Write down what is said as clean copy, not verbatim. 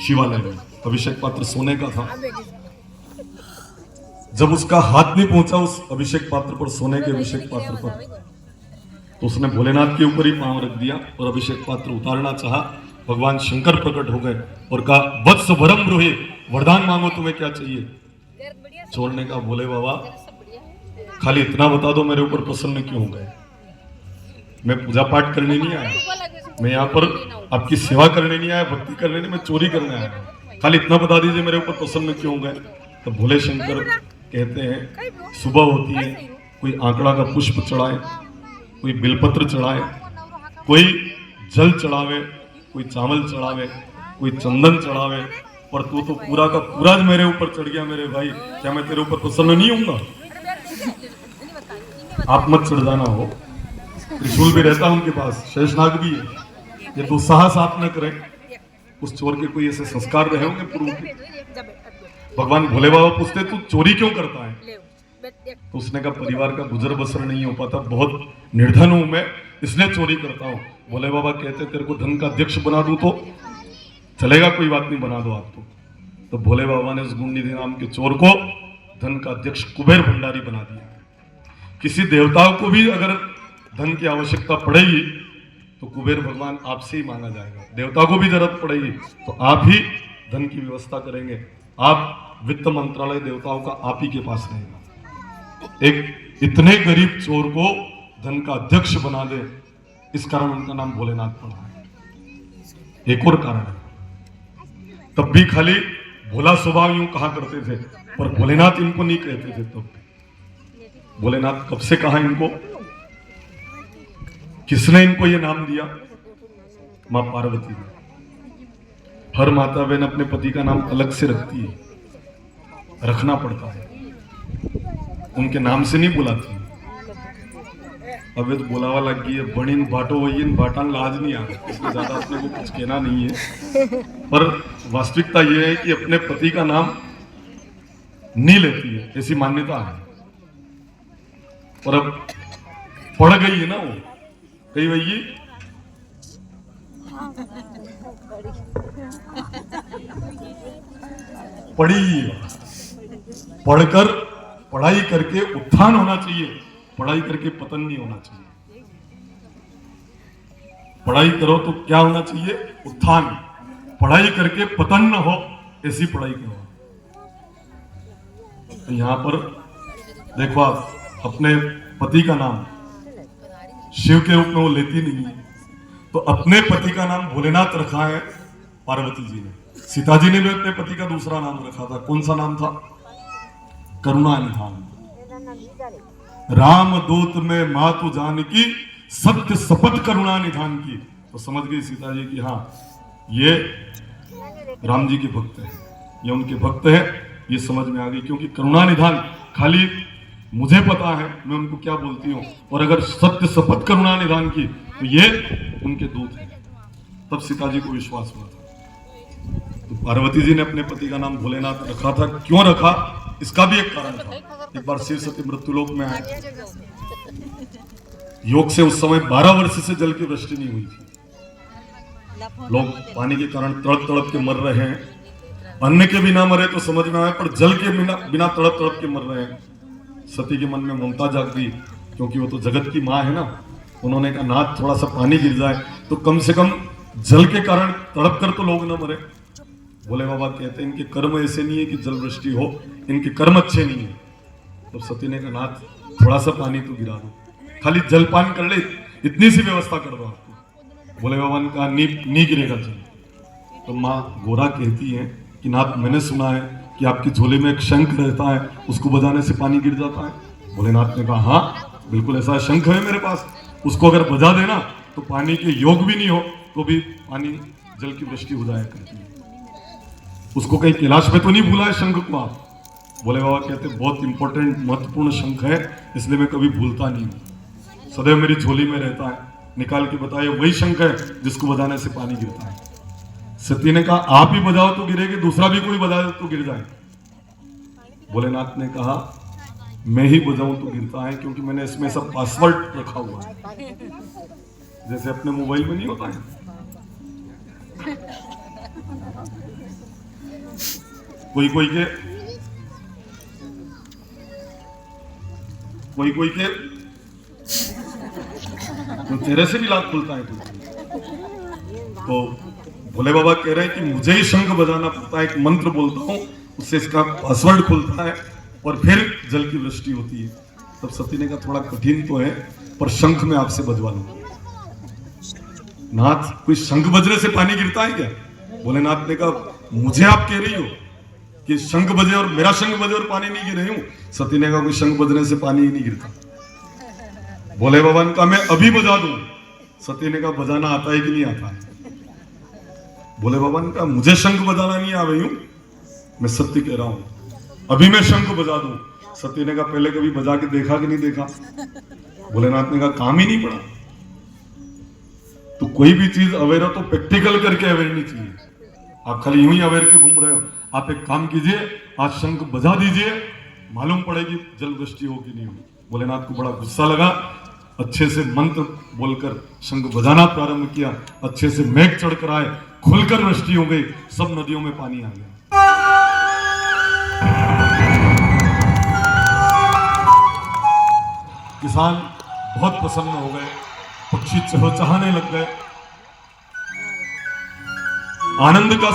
शिवालय में। अभिषेक पात्र सोने का था। जब उसका हाथ नहीं पहुंचा उस अभिषेक पात्र पर, सोने के अभिषेक पात्र पर, तो उसने भोलेनाथ के ऊपर ही पांव रख दिया और अभिषेक पात्र उतारना चाहा। भगवान शंकर प्रकट हो गए और कहा, वत्स वरम ब्रूहि, वरदान मांगो, तुम्हें क्या चाहिए। चोर ने कहा, भोले बाबा खाली इतना बता दो मेरे ऊपर प्रसन्न क्यों हो गए। मैं पूजा पाठ करने नहीं आया, मैं यहाँ पर आपकी सेवा करने नहीं आया, भक्ति करने नहीं, मैं चोरी करने आया। खाली इतना बता दीजिए मेरे ऊपर प्रसन्न क्यों हो गए। तो भोले शंकर कहते हैं, सुबह होती है, कोई आंकड़ा का पुष्प चढ़ाए, कोई बिलपत्र चढ़ाए, कोई जल चढ़ावे, कोई चावल चढ़ावे, कोई चंदन चढ़ावे, पर तू तो पूरा का पूरा मेरे ऊपर चढ़ गया मेरे भाई, क्या मैं तेरे ऊपर प्रसन्न नहीं होऊंगा। आप मत चढ़ जाना हो, त्रिशूल भी रहता है उनके पास, शेषनाग भी है, ये दुस्साहस आप न करें। उस चोर के कोई ऐसे संस्कार रहे होंगे पूर्व के। भगवान भोले बाबा पूछते, तू चोरी क्यों करता है। तो उसने कहा, परिवार का गुजर बसर नहीं हो पाता, बहुत निर्धन हूं मैं, इसलिए चोरी करता हूं। भोले बाबा कहते, तेरे को धन का अध्यक्ष बना दूं तो चलेगा, कोई बात नहीं, बना दो आप तो भोले बाबा ने उस गुंडनिधि नाम के चोर को धन का अध्यक्ष कुबेर भंडारी बना दिया। किसी देवताओं को भी अगर धन की आवश्यकता पड़ेगी तो कुबेर भगवान आपसे ही मांगा जाएगा। देवता को भी जरूरत पड़ेगी तो आप ही धन की व्यवस्था करेंगे। आप वित्त मंत्रालय देवताओं का आप ही के पास रहेगा। एक इतने गरीब चोर को धन का अध्यक्ष बना दे, इस कारण उनका नाम भोलेनाथ पड़ा है। एक और कारण है, तब भी खाली भोला स्वभाव यूं कहा करते थे, पर भोलेनाथ इनको नहीं कहते थे। तब भोलेनाथ कब से कहा इनको, किसने इनको ये नाम दिया, मां पार्वती ने। हर माता बहन अपने पति का नाम अलग से रखती है, रखना पड़ता है, उनके नाम से नहीं बुलाती। अब तो बोलावा लग गई है, बणीन बाटो वहीन बाटान लाज नहीं आ रहा, इसलिए ज्यादा अपने को कुछ कहना नहीं है। पर वास्तविकता यह है कि अपने पति का नाम नहीं लेती है, ऐसी मान्यता है। पर अब पड़ गई है ना वो, कही वही पढ़ी, पढ़कर पढ़ाई करके उत्थान होना चाहिए, पढ़ाई करके पतन नहीं होना चाहिए। पढ़ाई करो तो क्या होना चाहिए, उत्थान। पढ़ाई करके पतन न हो, ऐसी पढ़ाई करो। तो यहां पर देखो, आप अपने पति का नाम शिव के रूप में वो लेती नहीं है, तो अपने पति का नाम भोलेनाथ रखा है पार्वती जी ने। सीता जी ने भी अपने पति का दूसरा नाम रखा था, कौन सा नाम था, करुणा निधान। राम दूत में मातु जानकी, सत्य शपथ करुणा निधान की। तो समझ गई सीता जी कि हाँ, ये राम जी के भक्त है, ये उनके भक्त है, ये समझ में आ गई। क्योंकि करुणा निधान खाली मुझे पता है मैं उनको क्या बोलती हूँ, और अगर सत्य शपथ करुणा निधान की तो ये उनके दूत हैं। तब सीता जी को विश्वास हुआ था। तो पार्वती जी ने अपने पति का नाम भोलेनाथ रखा था। क्यों रखा, इसका भी एक कारण था। एक बार शिव सती मृत्युलोक में आए, योग से उस समय 12 वर्ष से जल की वृष्टि नहीं हुई थी। लोग पानी के कारण तड़प तड़प के मर रहे हैं। अन्न के बिना मरे तो समझ में आए, पर जल के बिना तड़प तड़प के मर रहे हैं। सती के मन में ममता जाग गई, क्योंकि वो तो जगत की माँ है ना। उन्होंने कहा, नाथ थोड़ा सा पानी गिर जाए तो कम से कम जल के कारण तड़प कर तो लोग न मरे। भोले बाबा कहते हैं, इनके कर्म ऐसे नहीं है कि जल वृष्टि हो, इनके कर्म अच्छे नहीं है। तो सती ने कहा, नाथ थोड़ा सा पानी तो गिरा दो, खाली जलपान कर ले, इतनी सी व्यवस्था कर दो आपको। भोले बाबा ने कहा, नहीं गिरेगा जल। तो माँ गोरा कहती है कि नाथ, मैंने सुना है कि आपकी झोले में एक शंख रहता है, उसको बजाने से पानी गिर जाता है। भोलेनाथ ने कहा, हाँ बिल्कुल ऐसा शंख है मेरे पास, उसको अगर बजा देना तो पानी के योग भी नहीं हो तो भी पानी जल की वृष्टि हो जाया करती है। उसको कहीं कैलाश में तो नहीं भूला है शंख को आप। भोले बाबा कहते, बहुत इंपॉर्टेंट महत्वपूर्ण शंख है, इसलिए मैं कभी भूलता नहीं हूँ, सदैव मेरी झोली में रहता है। निकाल के बताया, वही शंख है जिसको बजाने से पानी गिरता है। सती ने कहा, आप ही बजाओ तो गिरेगी, दूसरा भी कोई बजाए तो गिर जाए। भोलेनाथ ने कहा, मैं ही बजाऊं तो गिरता है, क्योंकि मैंने इसमें सब पासवर्ड रखा हुआ है, जैसे अपने मोबाइल में नहीं होता है। कोई कोई के तो तेरे से भी लाभ खुलता है तो भोले बाबा कह रहे हैं कि मुझे ही शंख बजाना पड़ता है, एक मंत्र बोलता हूं, उससे इसका पासवर्ड खुलता है और फिर जल की वृष्टि होती है। तब सती ने कहा थोड़ा कठिन तो है, पर शंख में आपसे बजवा लूंगा। नाथ, कोई शंख बजने से पानी गिरता है क्या? भोलेनाथ ने कहा मुझे आप कह रही हो कि शंख बजे और मेरा शंख बजे और पानी नहीं गिर रही हूं? सती ने कहा कोई शंख बजने से पानी ही नहीं गिरता। भोले बाबा ने कहा मैं अभी बजा दूं। सती ने कहा बजाना आता है कि नहीं आता है? भोले बाबा ने कहा मुझे शंख बजाना नहीं आ रही हूं, मैं सत्य कह रहा हूं, अभी मैं शंख बजा दूं। सती ने कहा पहले कभी बजा के देखा कि नहीं देखा? भोलेनाथ ने कहा काम ही नहीं पड़ा। तो कोई भी चीज अवेयर हो तो प्रैक्टिकल करके अवेयर नहीं चाहिए। आप खाली यूं ही अवेयर के घूम रहे हो। आप एक काम कीजिए, आज शंख बजा दीजिए, मालूम पड़ेगी जल वृष्टि हो कि नहीं होगी। भोलेनाथ को बड़ा गुस्सा लगा, अच्छे से मंत्र बोलकर शंख बजाना प्रारंभ किया, अच्छे से मेघ चढ़कर आए, खुलकर वृष्टि हो गई, सब नदियों में पानी आ गया। किसान बहुत प्रसन्न हो गए, पक्षी चहचहाने लग गए, आनंद का